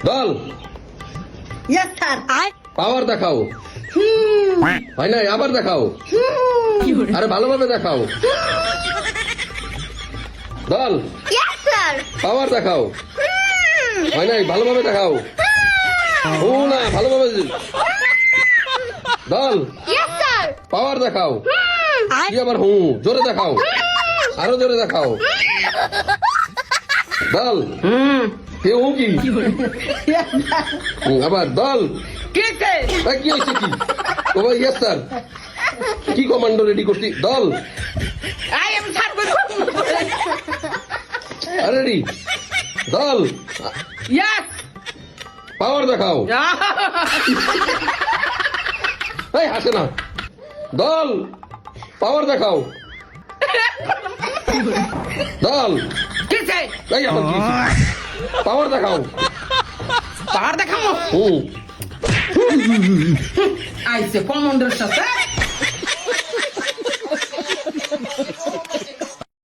দল yes sir. পাওয়ার দেখাও। হয় নাই, আবার দেখাও। আরে ভালোভাবে দেখাও। দল ইয়েস স্যার। পাওয়ার দেখাও। হয় নাই, ভালোভাবে দেখাও। ও না, ভালোভাবে। দল ইয়েস স্যার। পাওয়ার দেখাও। কি আবার জোরে দেখাও। আরো জোরে দেখাও। দল কে কি আবার দল কে কে? কি হয়েছে কি? ও ভাই ইয়েস স্যার। কি কমান্ডো রেডি করছি? দল আই এম স্যার। রেডি। দল ইয়েস। পাওয়ার দেখাও। এই হাসে না। দল পাওয়ার দেখাও। দল কিসে? এই আবার কি? পাওয়ার দেখাও। পাহাড় দেখাবো। হুম আইসে কমান্ডার সাথে